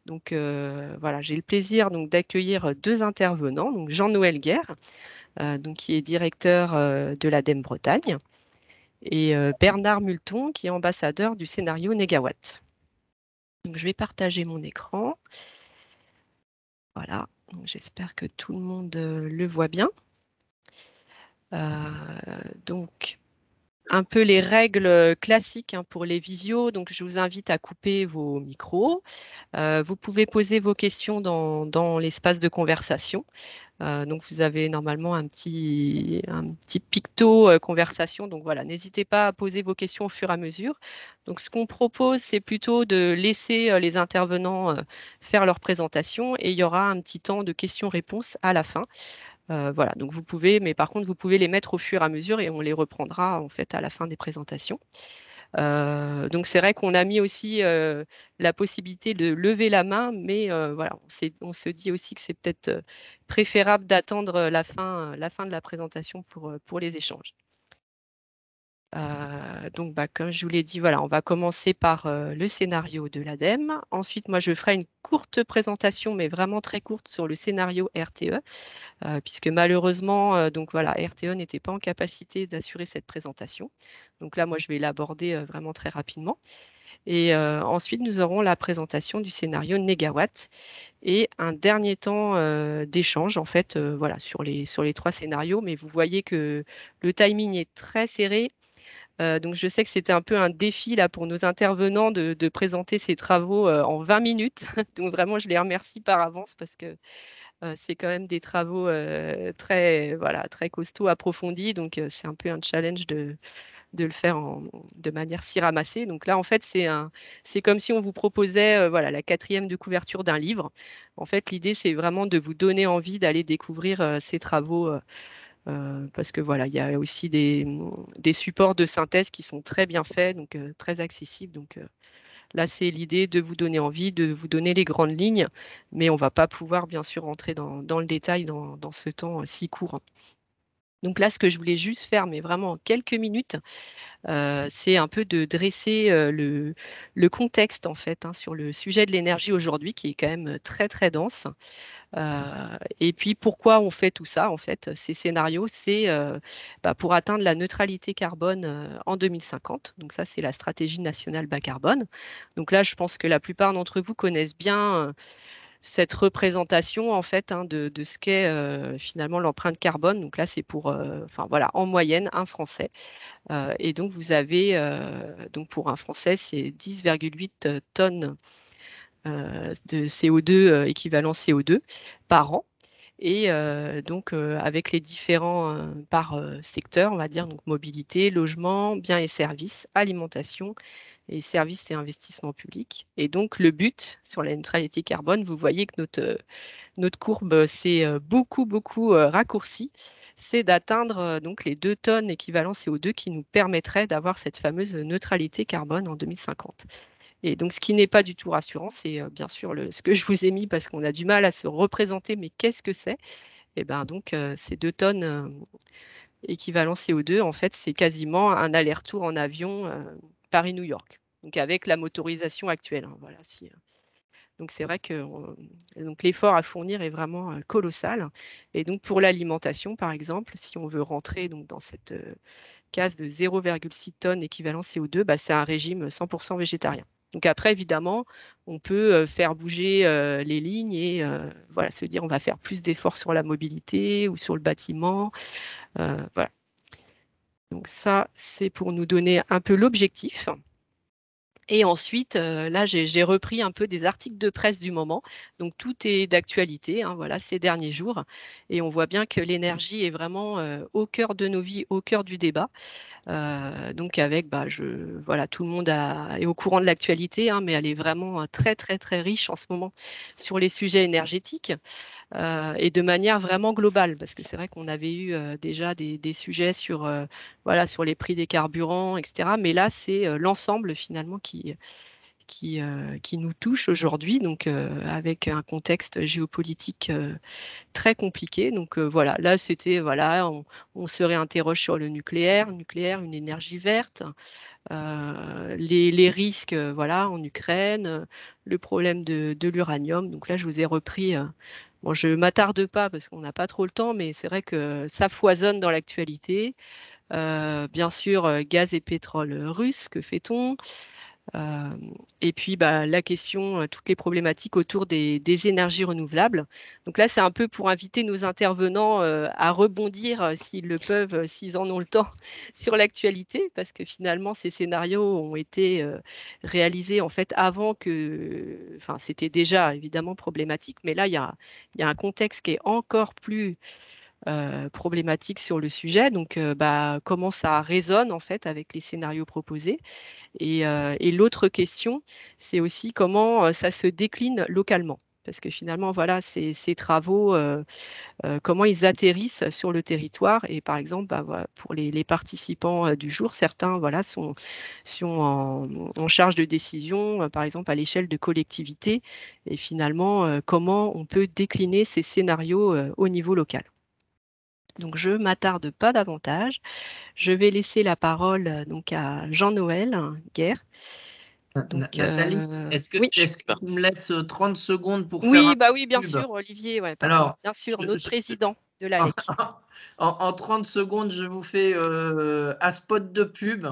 Donc voilà, j'ai le plaisir d'accueillir deux intervenants, donc Jean-Noël Guerre, donc, qui est directeur de l'ADEME Bretagne, et Bernard Multon, qui est ambassadeur du scénario Négawatt. Donc, je vais partager mon écran. Voilà, j'espère que tout le monde le voit bien. Donc, un peu les règles classiques hein, pour les visios. Donc, je vous invite à couper vos micros. Vous pouvez poser vos questions dans l'espace de conversation. Donc, vous avez normalement un petit picto conversation. Donc, voilà, n'hésitez pas à poser vos questions au fur et à mesure. Donc, ce qu'on propose, c'est plutôt de laisser les intervenants faire leur présentation et il y aura un petit temps de questions-réponses à la fin. Voilà, donc vous pouvez, mais par contre, vous pouvez les mettre au fur et à mesure et on les reprendra en fait à la fin des présentations. Donc c'est vrai qu'on a mis aussi la possibilité de lever la main, mais voilà, on se dit aussi que c'est peut-être préférable d'attendre la fin de la présentation pour les échanges. Donc, comme je vous l'ai dit, voilà, on va commencer par le scénario de l'ADEME. Ensuite, moi, je ferai une courte présentation, mais vraiment très courte, sur le scénario RTE, puisque malheureusement, donc voilà, RTE n'était pas en capacité d'assurer cette présentation. Donc là, moi, je vais l'aborder vraiment très rapidement. Et ensuite, nous aurons la présentation du scénario Négawatt et un dernier temps d'échange, en fait, voilà, sur les trois scénarios. Mais vous voyez que le timing est très serré. Donc, je sais que c'était un peu un défi là pour nos intervenants de présenter ces travaux en 20 minutes. Donc, vraiment, je les remercie par avance parce que c'est quand même des travaux très, voilà, très costauds, approfondis. Donc, c'est un peu un challenge de le faire de manière si ramassée. Donc là, en fait, c'est comme si on vous proposait voilà, la quatrième de couverture d'un livre. En fait, l'idée, c'est vraiment de vous donner envie d'aller découvrir ces travaux. Parce que voilà, il y a aussi des supports de synthèse qui sont très bien faits, donc très accessibles. Donc là, c'est l'idée de vous donner envie, de vous donner les grandes lignes, mais on ne va pas pouvoir bien sûr rentrer dans le détail dans ce temps si court. Donc là, ce que je voulais juste faire, mais vraiment en quelques minutes, c'est un peu de dresser le contexte en fait hein, sur le sujet de l'énergie aujourd'hui, qui est quand même très très dense. Et puis pourquoi on fait tout ça en fait, ces scénarios, c'est pour atteindre la neutralité carbone en 2050. Donc ça, c'est la stratégie nationale bas carbone. Donc là, je pense que la plupart d'entre vous connaissent bien cette représentation en fait hein, de ce qu'est finalement l'empreinte carbone. Donc là, c'est pour, enfin voilà, en moyenne, un Français. Et donc vous avez, donc pour un Français, c'est 10,8 tonnes de CO2 équivalent CO2 par an. Et donc avec les différents par secteur, on va dire, donc mobilité, logement, biens et services, alimentation et services et investissements publics. Et donc le but sur la neutralité carbone, vous voyez que notre courbe s'est beaucoup raccourcie, c'est d'atteindre donc les 2 tonnes équivalent CO2 qui nous permettraient d'avoir cette fameuse neutralité carbone en 2050. Et donc, ce qui n'est pas du tout rassurant, c'est bien sûr ce que je vous ai mis parce qu'on a du mal à se représenter, mais qu'est-ce que c'est? Et ben donc, ces 2 tonnes équivalent CO2, en fait, c'est quasiment un aller-retour en avion Paris-New York. Donc, avec la motorisation actuelle. Hein, voilà, donc c'est vrai que donc l'effort à fournir est vraiment colossal. Et donc pour l'alimentation, par exemple, si on veut rentrer donc, dans cette case de 0,6 tonnes équivalent CO2, c'est un régime 100% végétarien. Donc après, évidemment, on peut faire bouger les lignes et voilà, se dire on va faire plus d'efforts sur la mobilité ou sur le bâtiment. Voilà. Donc ça, c'est pour nous donner un peu l'objectif. Et ensuite, là, j'ai repris un peu des articles de presse du moment. Donc, tout est d'actualité, hein, voilà, ces derniers jours. Et on voit bien que l'énergie est vraiment au cœur de nos vies, au cœur du débat. Donc, avec, voilà, tout le monde est au courant de l'actualité, hein, mais elle est vraiment très riche en ce moment sur les sujets énergétiques et de manière vraiment globale, parce que c'est vrai qu'on avait eu déjà des sujets sur, voilà, sur les prix des carburants, etc. Mais là, c'est l'ensemble finalement qui nous touche aujourd'hui, donc avec un contexte géopolitique très compliqué. Donc voilà, là c'était voilà, on se réinterroge sur le nucléaire, une énergie verte, les risques voilà, en Ukraine, le problème de l'uranium. Donc là, je vous ai repris. Bon, je m'attarde pas parce qu'on n'a pas trop le temps, mais c'est vrai que ça foisonne dans l'actualité. Bien sûr, gaz et pétrole russe, que fait-on? Euh, et puis bah, la question, toutes les problématiques autour des énergies renouvelables. Donc là, c'est un peu pour inviter nos intervenants à rebondir, s'ils le peuvent, s'ils en ont le temps, sur l'actualité, parce que finalement, ces scénarios ont été réalisés en fait avant que, enfin, c'était déjà évidemment problématique, mais là, il y a un contexte qui est encore plus problématique sur le sujet. Donc, bah, comment ça résonne en fait avec les scénarios proposés. Et l'autre question, c'est aussi comment ça se décline localement. Parce que finalement, voilà, ces travaux, comment ils atterrissent sur le territoire. Et par exemple, bah, voilà, pour les participants du jour, certains voilà, sont en charge de décision, par exemple à l'échelle de collectivités. Et finalement, comment on peut décliner ces scénarios au niveau local. Donc, je m'attarde pas davantage. Je vais laisser la parole donc à Jean-Noël Guerre. Donc, Nathalie, oui. est-ce que tu me laisses 30 secondes pour faire Oui, un bah oui, bien pub? sûr, Olivier, ouais, pardon. Alors, Bien sûr, je- notre je- président de en, l'ALEC. en 30 secondes, je vous fais un spot de pub.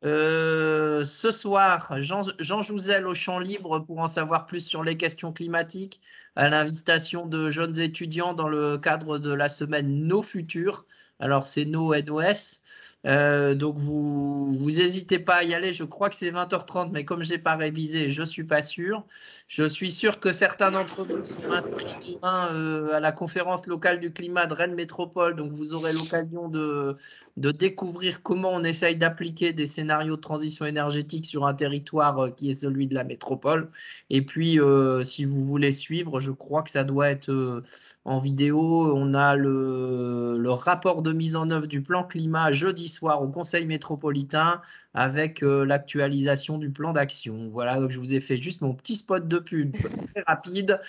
Ce soir, Jean Jouzel au Champ Libre pour en savoir plus sur les questions climatiques, à l'invitation de jeunes étudiants dans le cadre de la semaine Nos Futurs. Alors, c'est Nos NOS. Donc, vous n'hésitez pas à y aller. Je crois que c'est 20h30, mais comme je n'ai pas révisé, je ne suis pas sûr. Je suis sûr que certains d'entre vous sont inscrits demain à la conférence locale du climat de Rennes Métropole. Donc, vous aurez l'occasion de découvrir comment on essaye d'appliquer des scénarios de transition énergétique sur un territoire qui est celui de la métropole. Et puis, si vous voulez suivre, je crois que ça doit être en vidéo. On a le rapport de mise en œuvre du plan climat jeudi soir au Conseil métropolitain avec l'actualisation du plan d'action. Voilà, donc je vous ai fait juste mon petit spot de pub très rapide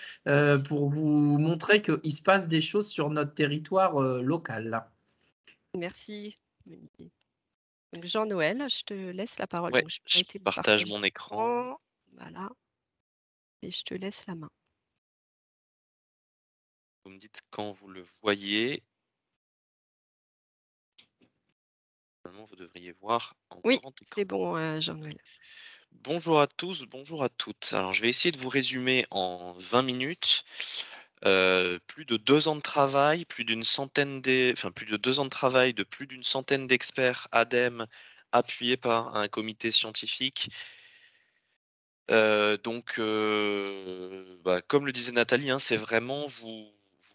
pour vous montrer qu'il se passe des choses sur notre territoire local. Merci, Olivier. Donc, Jean-Noël, je te laisse la parole. Ouais, Donc, je vais je arrêter mon partage partage mon écran. d'écran. Voilà. Et je te laisse la main. Vous me dites quand vous le voyez. Normalement, vous devriez voir en Oui, grand c'est écran. bon, Jean-Noël. Bonjour à tous, bonjour à toutes. Alors, je vais essayer de vous résumer en 20 minutes. Plus de 2 ans de travail, plus de 2 ans de travail de plus d'une centaine d'experts ADEME appuyés par un comité scientifique. Bah, comme le disait Nathalie, hein, c'est vraiment vous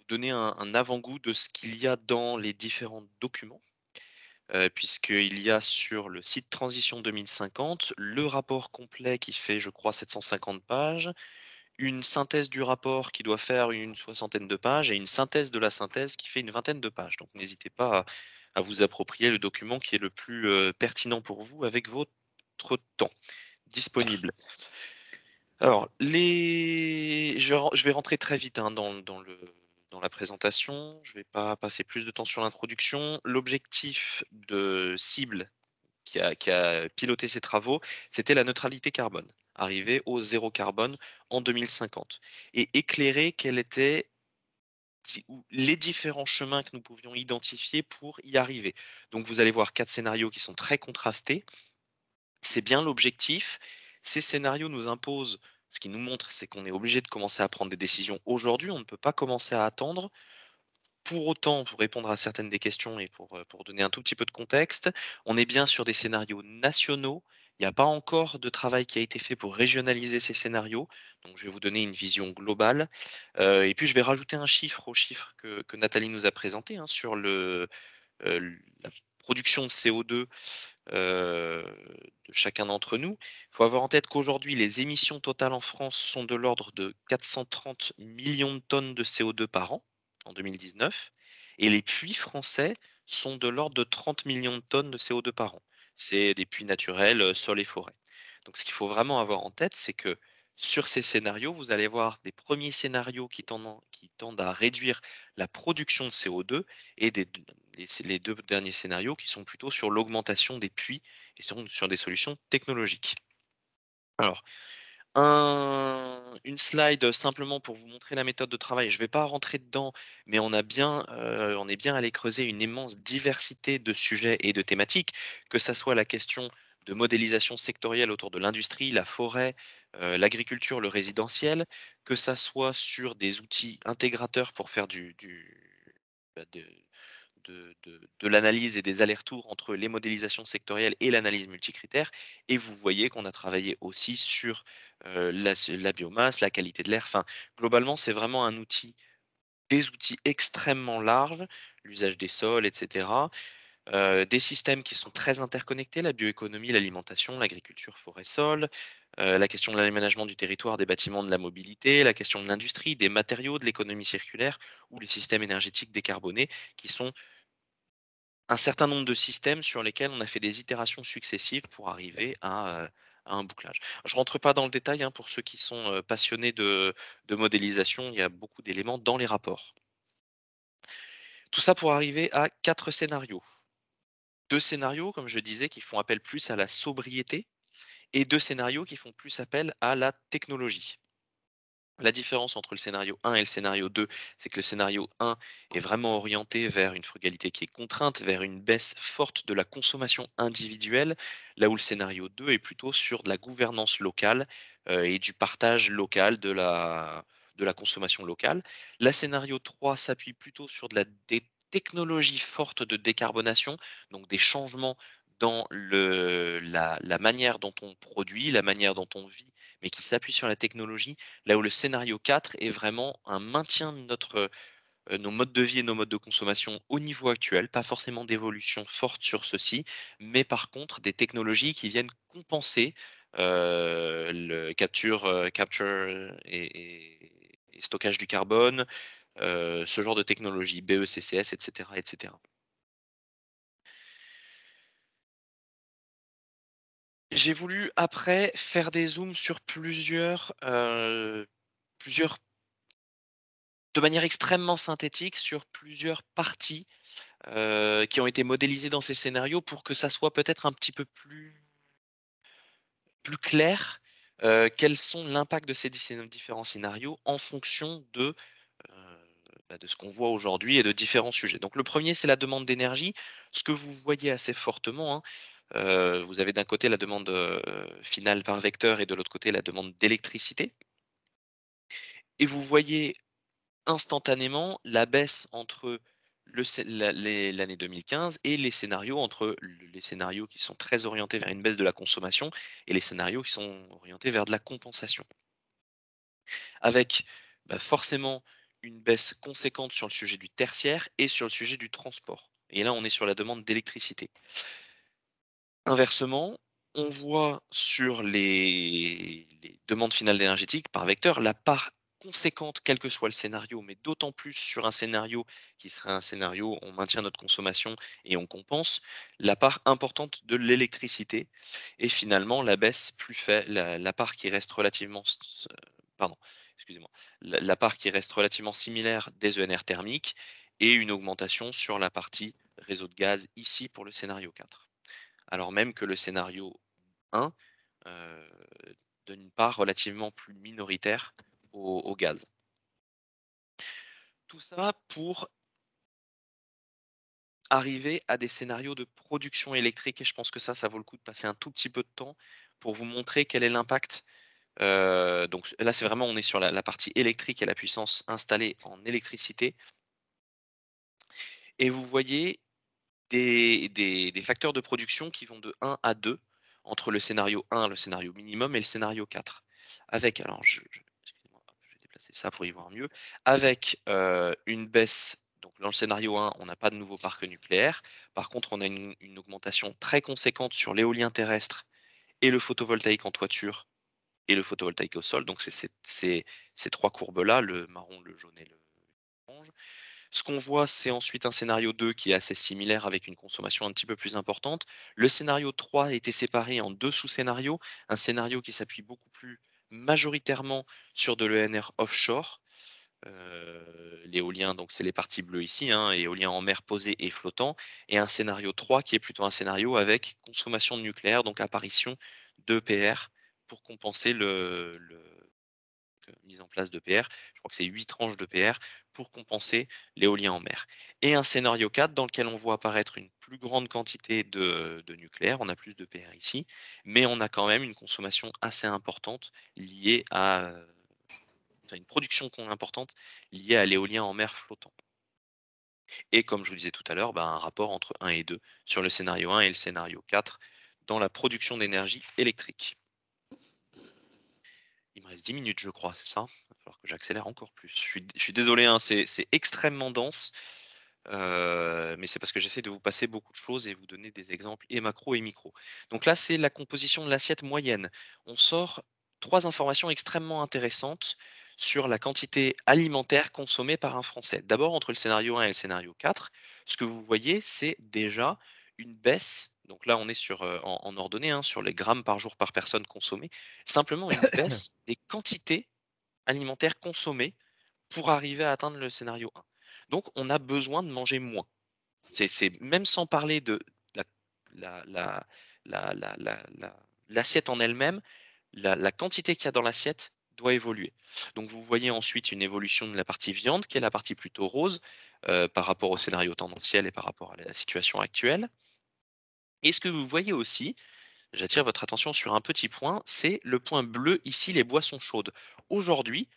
donner un avant-goût de ce qu'il y a dans les différents documents, puisqu'il y a sur le site Transition 2050 le rapport complet qui fait, je crois, 750 pages, une synthèse du rapport qui doit faire une soixantaine de pages et une synthèse de la synthèse qui fait une vingtaine de pages. Donc n'hésitez pas à vous approprier le document qui est le plus pertinent pour vous avec votre temps disponible. Alors, je vais rentrer très vite hein, dans la présentation. Je ne vais pas passer plus de temps sur l'introduction. L'objectif de cible qui a piloté ces travaux, c'était la neutralité carbone, arriver au zéro carbone en 2050 et éclairer quels étaient les différents chemins que nous pouvions identifier pour y arriver. Donc, vous allez voir 4 scénarios qui sont très contrastés. C'est bien l'objectif. Ces scénarios nous imposent, ce qui nous montre, c'est qu'on est obligé de commencer à prendre des décisions aujourd'hui. On ne peut pas commencer à attendre. Pour autant, pour répondre à certaines des questions et pour donner un tout petit peu de contexte, on est bien sur des scénarios nationaux. Il n'y a pas encore de travail qui a été fait pour régionaliser ces scénarios. Donc, je vais vous donner une vision globale. Et puis, je vais rajouter un chiffre au chiffre que Nathalie nous a présenté hein, sur la production de CO2 de chacun d'entre nous. Il faut avoir en tête qu'aujourd'hui, les émissions totales en France sont de l'ordre de 430 millions de tonnes de CO2 par an en 2019 et les puits français sont de l'ordre de 30 millions de tonnes de CO2 par an. C'est des puits naturels, sols et forêts. Donc ce qu'il faut vraiment avoir en tête, c'est que sur ces scénarios, vous allez voir des premiers scénarios qui tendent à réduire la production de CO2 et les 2 derniers scénarios qui sont plutôt sur l'augmentation des puits et sur des solutions technologiques. Alors une slide simplement pour vous montrer la méthode de travail. Je ne vais pas rentrer dedans, mais on est bien allé creuser une immense diversité de sujets et de thématiques, que ça soit la question de modélisation sectorielle autour de l'industrie, la forêt, l'agriculture, le résidentiel, que ça soit sur des outils intégrateurs pour faire bah, de l'analyse et des allers-retours entre les modélisations sectorielles et l'analyse multicritère. Et vous voyez qu'on a travaillé aussi sur la biomasse, la qualité de l'air. Enfin, globalement, c'est vraiment des outils extrêmement larges, l'usage des sols, etc. Des systèmes qui sont très interconnectés, la bioéconomie, l'alimentation, l'agriculture, forêt, sol, la question de l'aménagement du territoire, des bâtiments, de la mobilité, la question de l'industrie, des matériaux, de l'économie circulaire ou les systèmes énergétiques décarbonés qui sont un certain nombre de systèmes sur lesquels on a fait des itérations successives pour arriver à un bouclage. Je rentre pas dans le détail, hein, pour ceux qui sont, passionnés de modélisation, il y a beaucoup d'éléments dans les rapports. Tout ça pour arriver à 4 scénarios. 2 scénarios, comme je disais, qui font appel plus à la sobriété et 2 scénarios qui font plus appel à la technologie. La différence entre le scénario 1 et le scénario 2, c'est que le scénario 1 est vraiment orienté vers une frugalité qui est contrainte, vers une baisse forte de la consommation individuelle, là où le scénario 2 est plutôt sur de la gouvernance locale et du partage local de la consommation locale. La scénario 3 s'appuie plutôt sur des technologies fortes de décarbonation, donc des changements dans la manière dont on produit, la manière dont on vit, mais qui s'appuie sur la technologie. Là où le scénario 4 est vraiment un maintien de nos modes de vie et nos modes de consommation au niveau actuel, pas forcément d'évolution forte sur ceci, mais par contre des technologies qui viennent compenser le capture et stockage du carbone, ce genre de technologie, BECCS, etc., etc. J'ai voulu après faire des zooms sur plusieurs de manière extrêmement synthétique sur plusieurs parties, qui ont été modélisées dans ces scénarios pour que ça soit peut-être un petit peu plus clair, quels sont l'impact de ces différents scénarios en fonction de ce qu'on voit aujourd'hui et de différents sujets. Donc le premier, c'est la demande d'énergie. Ce que vous voyez assez fortement, hein, vous avez d'un côté la demande, finale par vecteur et de l'autre côté la demande d'électricité et vous voyez instantanément la baisse entre l'année 2015 et les scénarios les scénarios qui sont très orientés vers une baisse de la consommation et les scénarios qui sont orientés vers de la compensation. Avec forcément une baisse conséquente sur le sujet du tertiaire et sur le sujet du transport. Et là, on est sur la demande d'électricité. Inversement, on voit sur les demandes finales énergétiques par vecteur la part conséquente, quel que soit le scénario, mais d'autant plus sur un scénario qui serait un scénario on maintient notre consommation et on compense, la part importante de l'électricité et finalement la baisse plus faible, la part qui reste relativement, pardon, excusez-moi, la part qui reste relativement similaire des ENR thermiques et une augmentation sur la partie réseau de gaz ici pour le scénario 4 alors même que le scénario 1 heu, donne une part relativement plus minoritaire au gaz. Tout ça pour arriver à des scénarios de production électrique et je pense que ça vaut le coup de passer un tout petit peu de temps pour vous montrer quel est l'impact. Donc là, c'est vraiment on est sur la partie électrique et la puissance installée en électricité et vous voyez des facteurs de production qui vont de 1 à 2 entre le scénario 1, le scénario minimum et le scénario 4. Avec alors excusez-moi, hop, je vais déplacer ça pour y voir mieux. Avec, une baisse donc dans le scénario 1, on n'a pas de nouveau parc nucléaire. Par contre, on a une augmentation très conséquente sur l'éolien terrestre et le photovoltaïque en toiture et le photovoltaïque au sol. Donc c'est ces 3 courbes-là, le marron, le jaune et le orange. Ce qu'on voit, c'est ensuite un scénario 2 qui est assez similaire avec une consommation un petit peu plus importante. Le scénario 3 a été séparé en 2 sous-scénarios. Un scénario qui s'appuie beaucoup plus majoritairement sur de l'ENR offshore. L'éolien, donc c'est les parties bleues ici, hein, éolien en mer posé et flottant. Et un scénario 3 qui est plutôt un scénario avec consommation de nucléaire, donc apparition d'EPR pour compenser mise en place d'EPR. Je crois que c'est 8 tranches d'EPR pour compenser l'éolien en mer. Et un scénario 4 dans lequel on voit apparaître une plus grande quantité de nucléaire. On a plus d'EPR ici, mais on a quand même une consommation assez importante liée à une production importante liée à l'éolien en mer flottant. Et comme je vous disais tout à l'heure, un rapport entre 1 et 2 sur le scénario 1 et le scénario 4 dans la production d'énergie électrique. Il me reste 10 minutes, je crois, c'est ça? Il va falloir que j'accélère encore plus. Je suis désolé, hein, c'est extrêmement dense, mais c'est parce que j'essaie de vous passer beaucoup de choses et vous donner des exemples et macro et micro. Donc là, c'est la composition de l'assiette moyenne. On sort 3 informations extrêmement intéressantes sur la quantité alimentaire consommée par un Français. D'abord, entre le scénario 1 et le scénario 4, ce que vous voyez, c'est déjà une baisse. Donc là, on est sur, en ordonnée, hein, sur les grammes par jour par personne consommés. Simplement une baisse des quantités alimentaires consommées pour arriver à atteindre le scénario 1. Donc on a besoin de manger moins. C'est même sans parler de la la la l'assiette en elle-même, la quantité qu'il y a dans l'assiette doit évoluer. Donc vous voyez ensuite une évolution de la partie viande, qui est la partie plutôt rose, par rapport au scénario tendanciel et par rapport à la situation actuelle. Et ce que vous voyez aussi, j'attire votre attention sur un petit point, c'est le point bleu ici, les boissons chaudes. Aujourd'hui,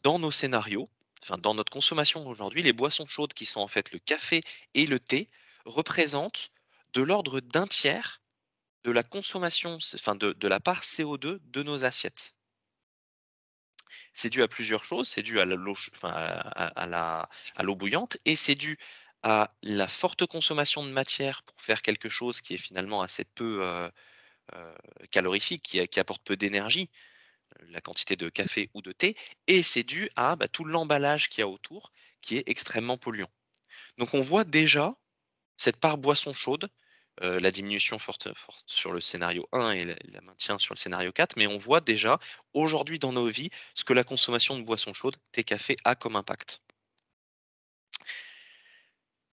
dans nos scénarios, enfin dans notre consommation aujourd'hui, les boissons chaudes qui sont en fait le café et le thé représentent de l'ordre d'un tiers de la consommation, enfin de la part CO2 de nos assiettes. C'est dû à plusieurs choses, c'est dû à l'eau, enfin à l'eau bouillante, et c'est dû à la forte consommation de matière pour faire quelque chose qui est finalement assez peu heu, calorifique, qui apporte peu d'énergie, la quantité de café ou de thé, et c'est dû à, tout l'emballage qu'il y a autour, qui est extrêmement polluant. Donc on voit déjà cette part boisson chaude, la diminution forte sur le scénario 1 et la maintien sur le scénario 4, mais on voit déjà aujourd'hui dans nos vies ce que la consommation de boissons chaudes, thé, café a comme impact.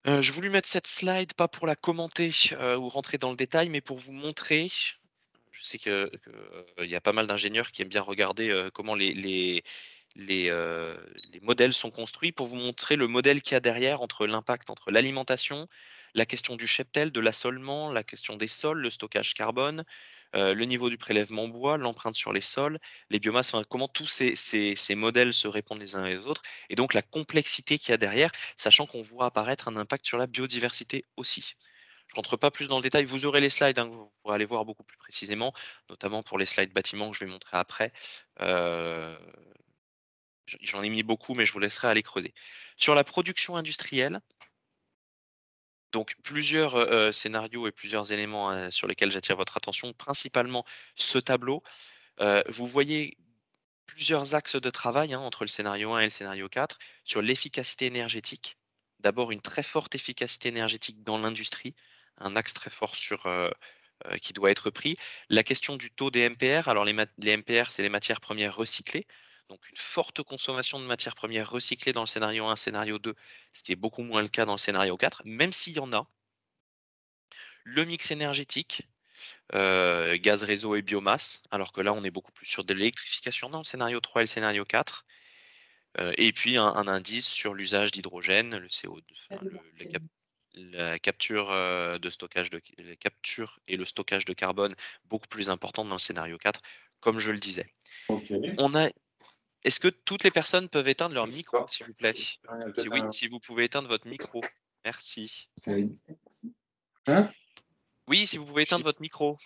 Je voulais mettre cette slide pas pour la commenter, ou rentrer dans le détail, mais pour vous montrer. Je sais il y a pas mal d'ingénieurs qui aiment bien regarder, comment les modèles sont construits, pour vous montrer le modèle qu'il y a derrière entre l'impact entre l'alimentation, la question du cheptel, de l'assolement, la question des sols, le stockage carbone, le niveau du prélèvement bois, l'empreinte sur les sols, les biomasses, enfin comment tous ces modèles se répondent les uns les autres, et donc la complexité qu'il y a derrière, sachant qu'on voit apparaître un impact sur la biodiversité aussi. Je rentre pas plus dans le détail, vous aurez les slides, hein, vous pourrez aller voir beaucoup plus précisément, notamment pour les slides bâtiments que je vais montrer après. Heu, j'en ai mis beaucoup, mais je vous laisserai aller creuser. Sur la production industrielle, donc plusieurs, scénarios et plusieurs éléments, sur lesquels j'attire votre attention, principalement ce tableau. Vous voyez plusieurs axes de travail, hein, entre le scénario 1 et le scénario 4, sur l'efficacité énergétique. D'abord, une très forte efficacité énergétique dans l'industrie, un axe très fort qui doit être pris. La question du taux des MPR, alors les MPR, c'est les matières premières recyclées, donc une forte consommation de matières premières recyclées dans le scénario 1, scénario 2, ce qui est beaucoup moins le cas dans le scénario 4, même s'il y en a. Le mix énergétique, gaz, réseau et biomasse, alors que là, on est beaucoup plus sur de l'électrification dans le scénario 3 et le scénario 4. Et puis un indice sur l'usage d'hydrogène, le CO2, enfin la capture, de stockage la capture et le stockage de carbone beaucoup plus importante dans le scénario 4, comme je le disais. OK. On a Est-ce que toutes les personnes peuvent éteindre leur micro, Stop. s'il vous plaît? Il y a Si peut-être oui, un si vous pouvez éteindre votre micro. Merci. hein? Oui, si vous pouvez éteindre votre micro.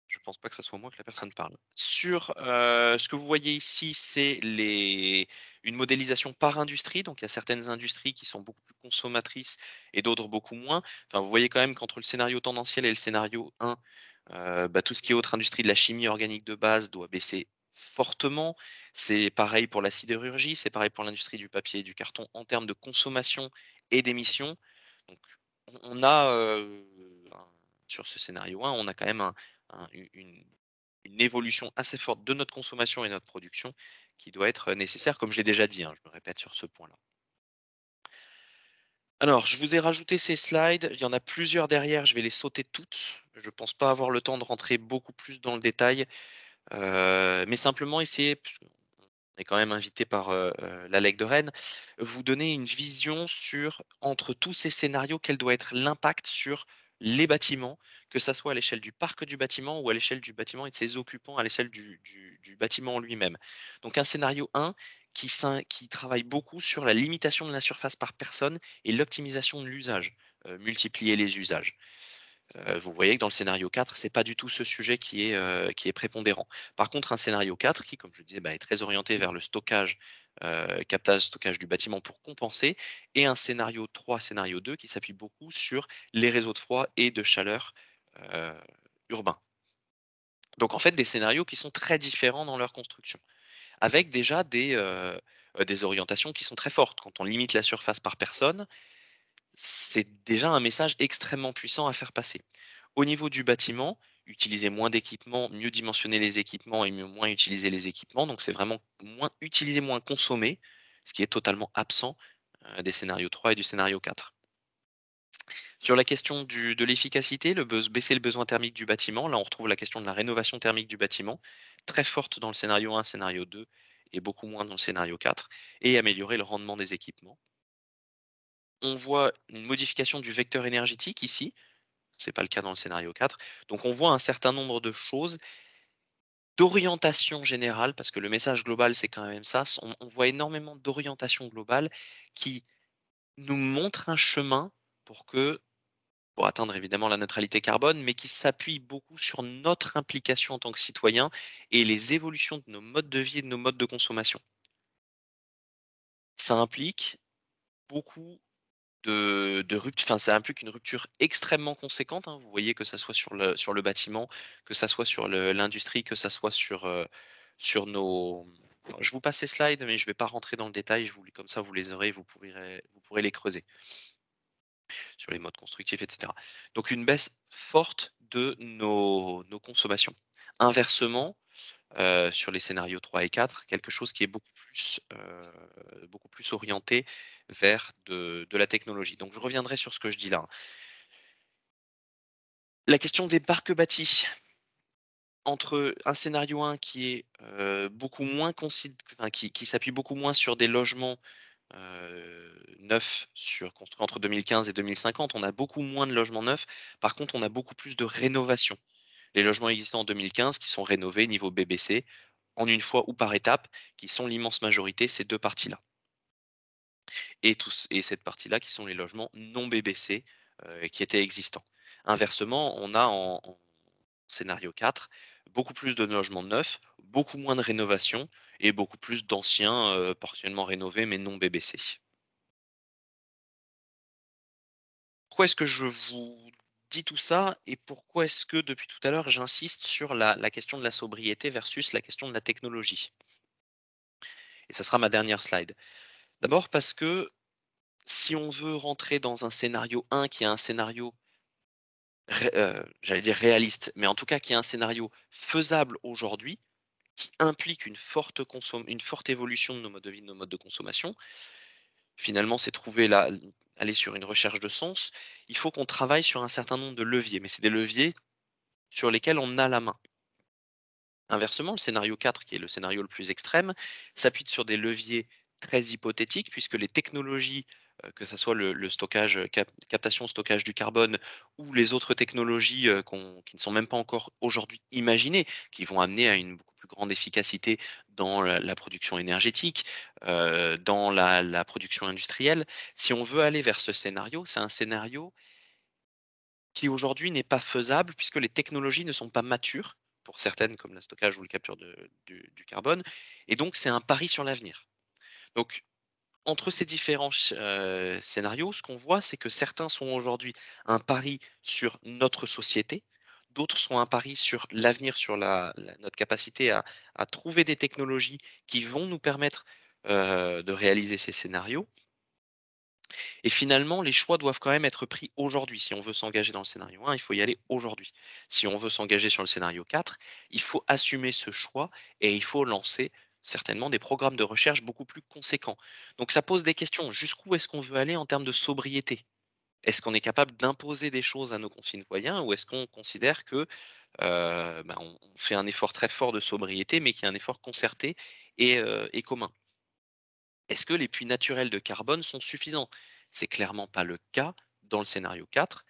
Je pense pas que ça soit moi que la personne parle. Sur, ce que vous voyez ici, c'est une modélisation par industrie. Donc il y a certaines industries qui sont beaucoup plus consommatrices et d'autres beaucoup moins. Enfin, vous voyez quand même qu'entre le scénario tendanciel et le scénario 1, tout ce qui est autre industrie de la chimie organique de base doit baisser fortement. C'est pareil pour la sidérurgie, c'est pareil pour l'industrie du papier et du carton en termes de consommation et d'émissions. Donc on a, sur ce scénario 1, on a quand même un une évolution assez forte de notre consommation et notre production qui doit être nécessaire, comme j'ai déjà dit, hein, je me répète sur ce point-là. Alors, je vous ai rajouté ces slides, il y en a plusieurs derrière, je vais les sauter toutes. Je ne pense pas avoir le temps de rentrer beaucoup plus dans le détail, mais simplement essayer, puisqu'on est quand même invité par, la LEC de Rennes, vous donner une vision sur, entre tous ces scénarios, quel doit être l'impact sur les bâtiments, que ça soit à l'échelle du parc du bâtiment ou à l'échelle du bâtiment et de ses occupants, à l'échelle du bâtiment en lui-même. Donc un scénario 1 qui travaille beaucoup sur la limitation de la surface par personne et l'optimisation de l'usage, multiplier les usages. Vous voyez que dans le scénario 4, c'est pas du tout ce sujet qui est prépondérant. Par contre, un scénario 4 qui, comme je le disais, est très orienté vers le stockage, captage, stockage du bâtiment pour compenser, et un scénario 3, scénario 2 qui s'appuie beaucoup sur les réseaux de froid et de chaleur, heu, urbains. Donc en fait, des scénarios qui sont très différents dans leur construction, avec déjà des orientations qui sont très fortes. Quand on limite la surface par personne, c'est déjà un message extrêmement puissant à faire passer. Au niveau du bâtiment, utiliser moins d'équipements, mieux dimensionner les équipements et moins utiliser les équipements. Donc c'est vraiment moins utiliser, moins consommer, ce qui est totalement absent des scénarios 3 et du scénario 4. Sur la question de l'efficacité, baisser le besoin thermique du bâtiment, là on retrouve la question de la rénovation thermique du bâtiment, très forte dans le scénario 1, scénario 2 et beaucoup moins dans le scénario 4, et améliorer le rendement des équipements. On voit une modification du vecteur énergétique ici, c'est pas le cas dans le scénario 4. Donc on voit un certain nombre de choses d'orientation générale, parce que le message global, c'est quand même ça. On voit énormément d'orientation globale qui nous montre un chemin pour pour atteindre évidemment la neutralité carbone, mais qui s'appuie beaucoup sur notre implication en tant que citoyen et les évolutions de nos modes de vie et de nos modes de consommation. Ça implique beaucoup enfin, ça implique une rupture extrêmement conséquente, hein. Vous voyez que ça soit sur le bâtiment, que ça soit sur l'industrie, que ça soit sur nos alors je vous passe ces slides, mais je vais pas rentrer dans le détail, comme ça vous les aurez, vous pourrez les creuser sur les modes constructifs et cetera. Donc une baisse forte de nos consommations. Inversement, sur les scénarios 3 et 4, quelque chose qui est beaucoup plus orienté vers de la technologie. Donc je reviendrai sur ce que je dis là, hein. La question des parcs bâtis, entre un scénario 1 qui est, beaucoup moins enfin qui s'appuie beaucoup moins sur des logements, neufs construits entre 2015 et 2050, on a beaucoup moins de logements neufs. Par contre, on a beaucoup plus de rénovations. Les logements existants en 2015 qui sont rénovés niveau BBC, en une fois ou par étapes, qui sont l'immense majorité, ces 2 parties-là. Et cette partie-là qui sont les logements non BBC, qui étaient existants. Inversement, on a en scénario 4 beaucoup plus de logements neufs, beaucoup moins de rénovations et beaucoup plus d'anciens, partiellement rénovés mais non BBC. Pourquoi est-ce que je vous dis tout ça et pourquoi est-ce que depuis tout à l'heure j'insiste sur la question de la sobriété versus la question de la technologie? Et ça sera ma dernière slide. D'abord parce que si on veut rentrer dans un scénario 1 qui est un scénario j'allais dire réaliste, mais en tout cas qui est un scénario faisable aujourd'hui, qui implique une forte évolution de nos modes de vie, de nos modes de consommation. Finalement, c'est aller sur une recherche de sens. Il faut qu'on travaille sur un certain nombre de leviers, mais c'est des leviers sur lesquels on a la main. Inversement, le scénario 4, qui est le scénario le plus extrême, s'appuie sur des leviers très hypothétiques, puisque les technologies, que ça soit le stockage, captation, stockage du carbone ou les autres technologies qui ne sont même pas encore aujourd'hui imaginées, qui vont amener à une beaucoup plus grande efficacité dans la production énergétique, dans la production industrielle. Si on veut aller vers ce scénario, c'est un scénario qui aujourd'hui n'est pas faisable puisque les technologies ne sont pas matures, pour certaines comme le stockage ou la capture du carbone, et donc c'est un pari sur l'avenir. Donc entre ces différents scénarios, ce qu'on voit, c'est que certains sont aujourd'hui un pari sur notre société, d'autres sont un pari sur l'avenir, sur notre capacité à trouver des technologies qui vont nous permettre de réaliser ces scénarios. Et finalement, les choix doivent quand même être pris aujourd'hui. Si on veut s'engager dans le scénario 1, il faut y aller aujourd'hui. Si on veut s'engager sur le scénario 4, il faut assumer ce choix et il faut lancer certainement des programmes de recherche beaucoup plus conséquents. Donc ça pose des questions. Jusqu'où est-ce qu'on veut aller en termes de sobriété? Est-ce qu'on est capable d'imposer des choses à nos concitoyens ou est-ce qu'on considère que on fait un effort très fort de sobriété, mais qui est un effort concerté et commun? Est-ce que les puits naturels de carbone sont suffisants? C'est clairement pas le cas dans le scénario 4,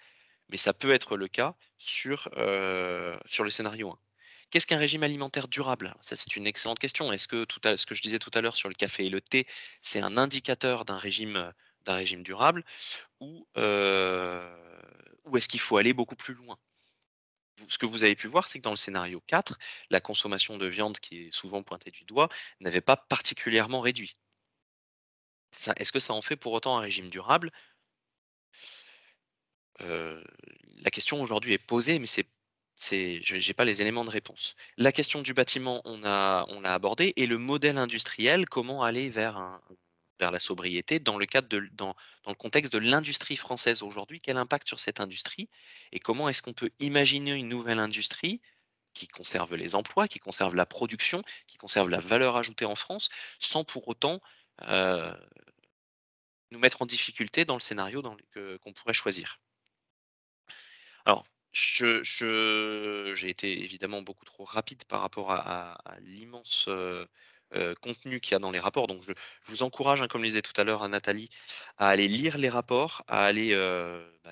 mais ça peut être le cas sur le scénario 1. Qu'est-ce qu'un régime alimentaire durable? Ça, c'est une excellente question. Est-ce que ce que je disais tout à l'heure sur le café et le thé, c'est un indicateur d'un régime durable ou est-ce qu'il faut aller beaucoup plus loin? Ce que vous avez pu voir, c'est que dans le scénario 4, la consommation de viande qui est souvent pointée du doigt n'avait pas particulièrement réduit. Est-ce que ça en fait pour autant un régime durable? Heu, la question aujourd'hui est posée, mais je j'ai pas les éléments de réponse. La question du bâtiment, on l'a abordé et le modèle industriel, comment aller vers la sobriété dans le cadre dans le contexte de l'industrie française aujourd'hui? Quel impact sur cette industrie? Et comment est-ce qu'on peut imaginer une nouvelle industrie qui conserve les emplois, qui conserve la production, qui conserve la valeur ajoutée en France, sans pour autant, heu, nous mettre en difficulté dans le scénario qu'on pourrait choisir? Alors, j'ai été évidemment beaucoup trop rapide par rapport à l'immense, contenu qu'il y a dans les rapports. Donc je vous encourage, hein, comme le disait tout à l'heure à Nathalie, à aller lire les rapports, à aller,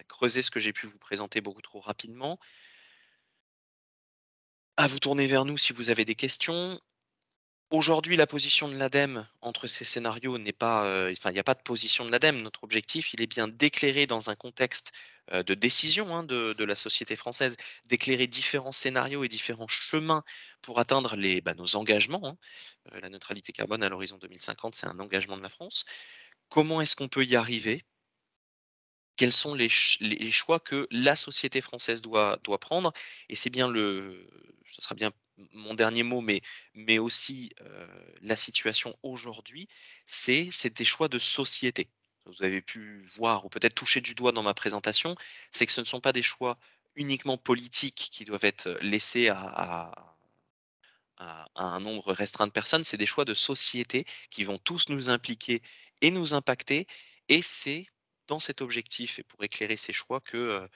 creuser ce que j'ai pu vous présenter beaucoup trop rapidement, à vous tourner vers nous si vous avez des questions. Aujourd'hui, la position de l'ADEME entre ces scénarios n'est pas, enfin, il n'y a pas de position de l'ADEME. Notre objectif, il est bien d'éclairer dans un contexte, de décision, hein, de la société française, d'éclairer différents scénarios et différents chemins pour atteindre nos engagements, hein. La neutralité carbone à l'horizon 2050, c'est un engagement de la France. Comment est-ce qu'on peut y arriver? Quels sont les choix que la société française doit prendre? Et c'est bien ce sera bien mon dernier mot, mais aussi, la situation aujourd'hui, c'est des choix de société. Vous avez pu voir ou peut-être toucher du doigt dans ma présentation, c'est que ce ne sont pas des choix uniquement politiques qui doivent être laissés à un nombre restreint de personnes, c'est des choix de société qui vont tous nous impliquer et nous impacter et c'est dans cet objectif et pour éclairer ces choix que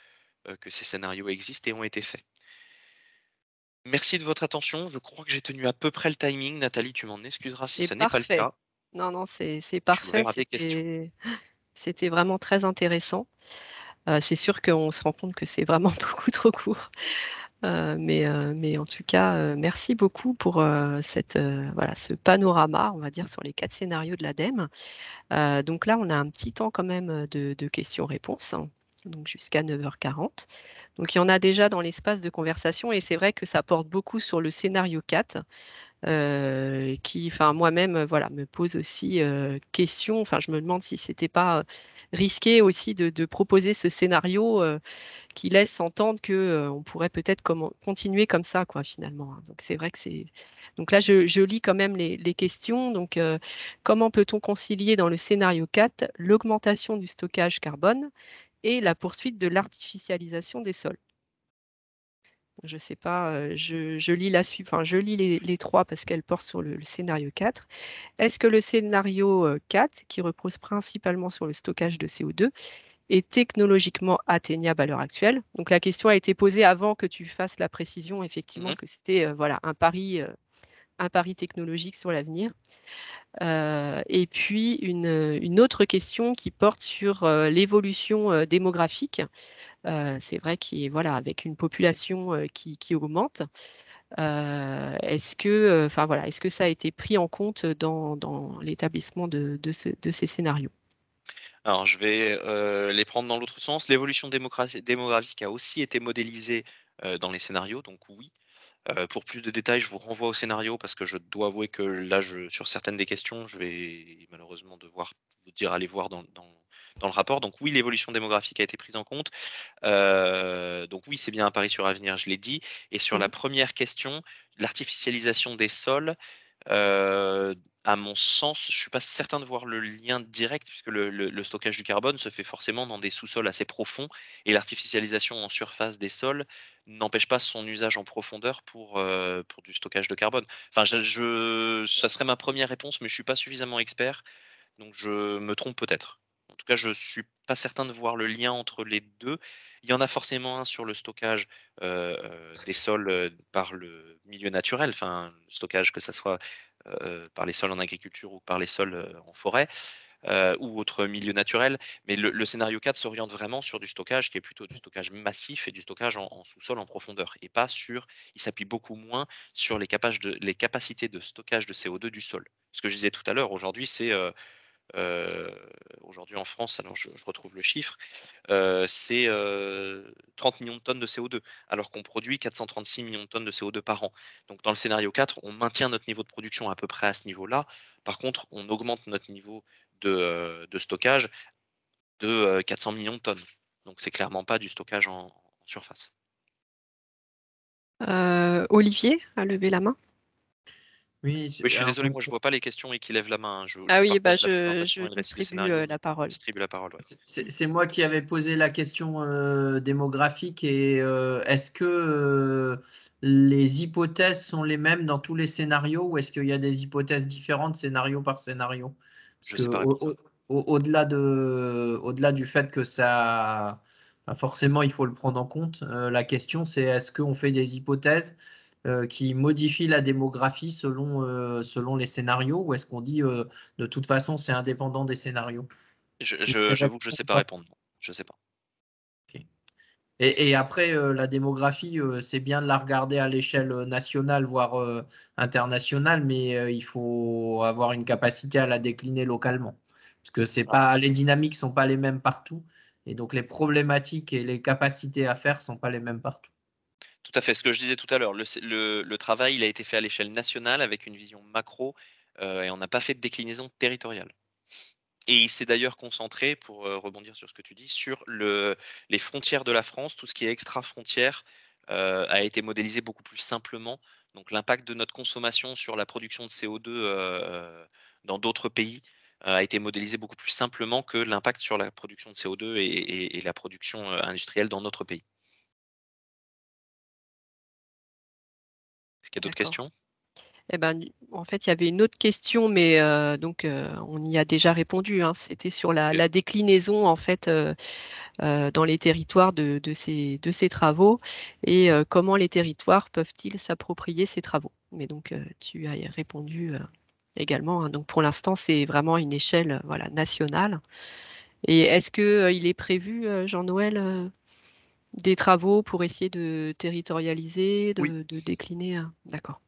ces scénarios existent et ont été faits. Merci de votre attention. Je crois que j'ai tenu à peu près le timing. Nathalie, tu m'en excuseras si C'est ça n'est pas le parfait. cas. Non, non, c'est Je suis parfait. ouvert à des questions. C'était vraiment très intéressant. C'est sûr qu'on se rend compte que c'est vraiment beaucoup trop court. Mais en tout cas, merci beaucoup pour, voilà, ce panorama, on va dire, sur les 4 scénarios de l'ADEME. Donc là, on a un petit temps quand même, de questions-réponses, hein, donc jusqu'à 9h40. Donc il y en a déjà dans l'espace de conversation et c'est vrai que ça porte beaucoup sur le scénario 4, qui enfin moi-même, voilà, me pose aussi, question. Enfin, je me demande si c'était pas, risqué aussi de proposer ce scénario, qui laisse entendre que, on pourrait peut-être continuer comme ça quoi, finalement, hein. Donc c'est vrai que c'est donc là je lis quand même les questions. Donc, comment peut-on concilier dans le scénario 4 l'augmentation du stockage carbone et la poursuite de l'artificialisation des sols? Je sais pas, je lis la suite, enfin je lis les 3 parce qu'elles portent sur le scénario 4. Est-ce que le scénario, 4, qui repose principalement sur le stockage de CO2, est technologiquement atteignable à l'heure actuelle? Donc la question a été posée avant que tu fasses la précision effectivement Mmh. que c'était, voilà, un pari technologique sur l'avenir. Et puis une autre question qui porte sur, l'évolution, démographique. C'est vrai qu'il voilà, avec une population, qui augmente, est-ce que, enfin voilà, est-ce que ça a été pris en compte dans l'établissement de ces scénarios? Alors je vais, les prendre dans l'autre sens. L'évolution démographique a aussi été modélisée, dans les scénarios, donc oui. Pour plus de détails, je vous renvoie au scénario parce que je dois avouer que là, sur certaines des questions, je vais malheureusement devoir vous dire aller voir dans le rapport. Donc oui, l'évolution démographique a été prise en compte. Donc oui, c'est bien un pari sur l'avenir, je l'ai dit. Et sur la Mmh. première question, l'artificialisation des sols, Heu, à mon sens, je suis pas certain de voir le lien direct puisque le stockage du carbone se fait forcément dans des sous-sols assez profonds et l'artificialisation en surface des sols n'empêche pas son usage en profondeur pour du stockage de carbone. Enfin, ça serait ma première réponse, mais je suis pas suffisamment expert, donc je me trompe peut-être. En tout cas, je suis pas certain de voir le lien entre les 2. Il y en a forcément un sur le stockage, des sols, par le milieu naturel, enfin, le stockage que ça soit, par les sols en agriculture ou par les sols, en forêt, ou autre milieu naturel. Mais le scénario 4 s'oriente vraiment sur du stockage qui est plutôt du stockage massif et du stockage en sous-sol en profondeur et pas sur il s'appuie beaucoup moins sur les capacités de stockage de CO2 du sol. Ce que je disais tout à l'heure, aujourd'hui, Heu, aujourd'hui en France, alors je retrouve le chiffre, c'est, 30 millions de tonnes de CO2, alors qu'on produit 436 millions de tonnes de CO2 par an. Donc dans le scénario 4, on maintient notre niveau de production à peu près à ce niveau-là. Par contre, on augmente notre niveau de stockage de, 400 millions de tonnes. Donc c'est clairement pas du stockage en surface. Olivier a levé la main. Oui, Oui, je suis alors, désolé, moi je vois pas les questions et qui lèvent la main, hein. Ah Je oui, bah, partage la je présentation et le récit des distribue, scénarios, la donc je parole. distribue la parole, ouais. c'est moi qui avais posé la question démographique et est-ce que les hypothèses sont les mêmes dans tous les scénarios ou est-ce qu'il y a des hypothèses différentes scénario par scénario? Parce Je que sais pas répondre. au-delà du fait que ça, bah, forcément, il faut le prendre en compte, la question c'est est-ce qu'on fait des hypothèses qui modifient la démographie selon les scénarios ou est-ce qu'on dit de toute façon c'est indépendant des scénarios? Vous savez J'avoue que je sais répondre ou pas pas? répondre, non. Je sais pas. Ok. Et après, la démographie, c'est bien de la regarder à l'échelle nationale, voire internationale, mais il faut avoir une capacité à la décliner localement. Parce que c'est Ah, pas, les dynamiques sont pas les mêmes partout, et donc les problématiques et les capacités à faire sont pas les mêmes partout. tout à fait, ce que je disais tout à l'heure, le travail, il a été fait à l'échelle nationale avec une vision macro, et on n'a pas fait de déclinaison territoriale. Et il s'est d'ailleurs concentré, pour, rebondir sur ce que tu dis, sur les frontières de la France, tout ce qui est extra-frontières, a été modélisé beaucoup plus simplement. Donc l'impact de notre consommation sur la production de CO2, dans d'autres pays, a été modélisé beaucoup plus simplement que l'impact sur la production de CO2 et la production, industrielle dans notre pays. Est-ce qu'il y a d'autres D'accord. questions? Eh ben, en fait, il y avait une autre question, mais donc on y a déjà répondu, hein. C'était sur OK. la déclinaison en fait dans les territoires de ces travaux et comment les territoires peuvent-ils s'approprier ces travaux. Mais donc tu as répondu également, hein. Donc pour l'instant, c'est vraiment une échelle voilà nationale. Et est-ce que il est prévu, Jean-Noël, des travaux pour essayer de territorialiser, Oui. de décliner? D'accord.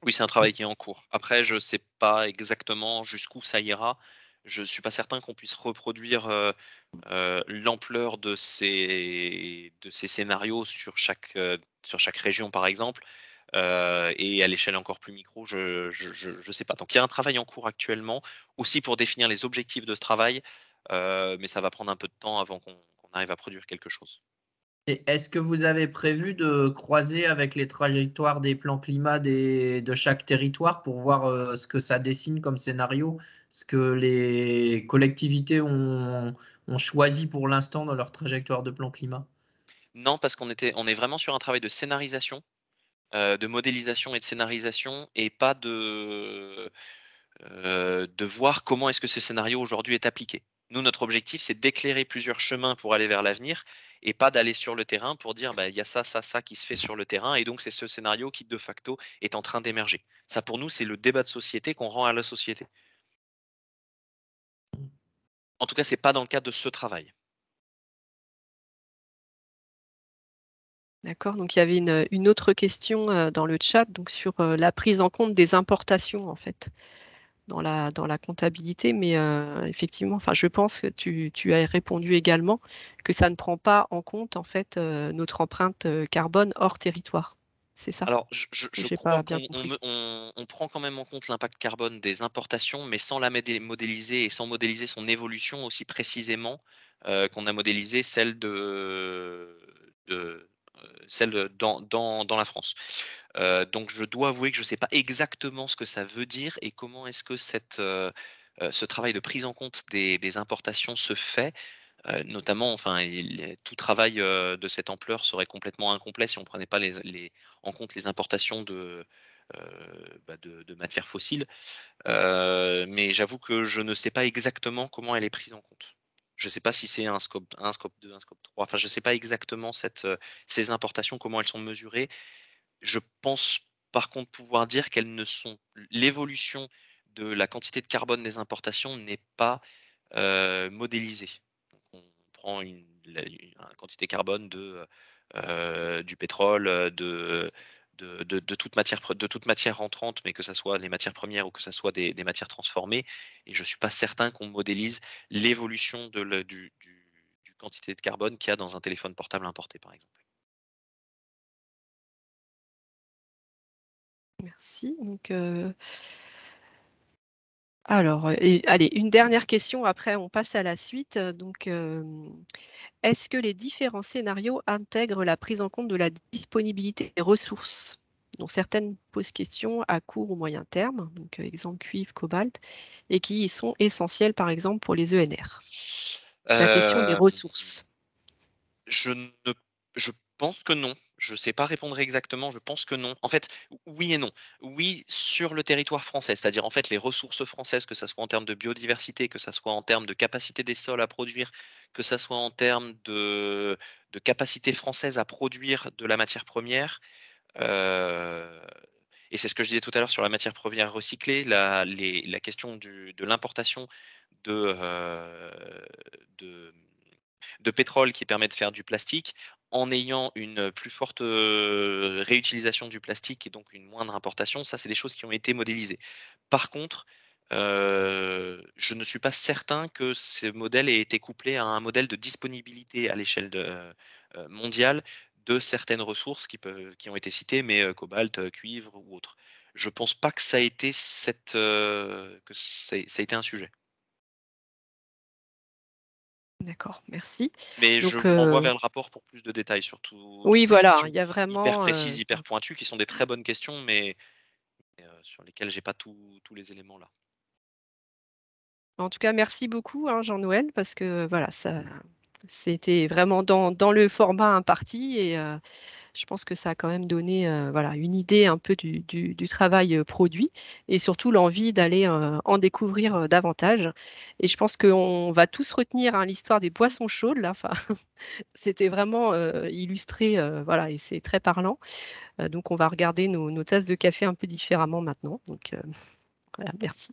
Oui, c'est un travail qui est en cours. Après, je sais pas exactement jusqu'où ça ira. Je suis pas certain qu'on puisse reproduire, l'ampleur de ces scénarios sur chaque région, par exemple, et à l'échelle encore plus micro, je sais pas. Donc il y a un travail en cours actuellement, aussi pour définir les objectifs de ce travail, mais ça va prendre un peu de temps avant qu'on arrive à produire quelque chose. Et est-ce que vous avez prévu de croiser avec les trajectoires des plans climat de chaque territoire pour voir ce que ça dessine comme scénario, ce que les collectivités ont choisi pour l'instant dans leur trajectoire de plan climat? Non, parce on est vraiment sur un travail de scénarisation, de modélisation et de scénarisation et pas de voir comment est-ce que ce scénario aujourd'hui est appliqué. Nous, notre objectif, c'est d'éclairer plusieurs chemins pour aller vers l'avenir et pas d'aller sur le terrain pour dire bah, il y a ça, ça, ça qui se fait sur le terrain et donc c'est ce scénario qui de facto est en train d'émerger. Ça pour nous, c'est le débat de société qu'on rend à la société. En tout cas, c'est pas dans le cadre de ce travail. D'accord, donc il y avait une autre question dans le chat donc sur la prise en compte des importations en fait dans la comptabilité, mais effectivement, enfin je pense que tu as répondu également que ça ne prend pas en compte en fait notre empreinte carbone hors territoire. C'est ça? Alors, je J'ai crois pas bien qu'on compris. on prend quand même en compte l'impact carbone des importations, mais sans la modéliser et sans modéliser son évolution aussi précisément, qu'on a modélisé celle celle dans la France. Donc je dois avouer que je ne sais pas exactement ce que ça veut dire et comment est-ce que ce travail de prise en compte des importations se fait. Notamment, enfin, tout travail, de cette ampleur serait complètement incomplet si on ne prenait pas en compte les importations de matières fossiles. Mais j'avoue que je ne sais pas exactement comment elle est prise en compte. Je ne sais pas si c'est un scope 1, scope 2, un scope 3. Enfin, je ne sais pas exactement ces importations, comment elles sont mesurées. Je pense par contre pouvoir dire qu'elles ne sont l'évolution de la quantité de carbone des importations n'est pas, modélisée. Donc on prend une quantité carbone du pétrole, de toute matière rentrante, mais que ça soit les matières premières ou que ça soit des matières transformées et je suis pas certain qu'on modélise l'évolution de le du quantité de carbone qu'il y a dans un téléphone portable importé, par exemple. Merci. Donc, alors, et allez, une dernière question, après on passe à la suite. Donc, est-ce que les différents scénarios intègrent la prise en compte de la disponibilité des ressources? Donc certaines posent question à court ou moyen terme, donc exemple cuivre, cobalt, et qui sont essentielles par exemple pour les ENR. La question des Hem ressources. Je ne je pense que non. Je ne sais pas répondre exactement, je pense que non. En fait, oui et non. Oui, sur le territoire français, c'est-à-dire, en fait, les ressources françaises, que ça soit en termes de biodiversité, que ça soit en termes de capacité des sols à produire, que ça soit en termes de capacité française à produire de la matière première, heu et c'est ce que je disais tout à l'heure sur la matière première recyclée, la question de l'importation de, de de pétrole qui permet de faire du plastique, en ayant une plus forte, réutilisation du plastique et donc une moindre importation. Ça, c'est des choses qui ont été modélisées. Par contre, je ne suis pas certain que ce modèle ait été couplé à un modèle de disponibilité à l'échelle mondiale de certaines ressources qui ont été citées, mais cobalt, cuivre ou autres. Je pense pas que ça a été que ça a été un sujet. D'accord, merci. Mais je Donc, vous renvoie vers le rapport pour plus de détails sur oui, toutes ces voilà, questions il y a hyper vraiment, précises, hyper pointues, qui sont des très bonnes questions, mais sur lesquelles j'ai pas tous les éléments là. en tout cas, merci beaucoup, hein, Jean-Noël, parce que voilà, ça, c'était vraiment dans le format imparti et je pense que ça a quand même donné voilà, une idée un peu du travail produit et surtout l'envie d'aller en découvrir davantage. Et je pense qu'on va tous retenir hein, l'histoire des boissons chaudes là. Enfin, c'était vraiment illustré, voilà, et c'est très parlant. Donc, on va regarder nos tasses de café un peu différemment maintenant. Donc, voilà, merci.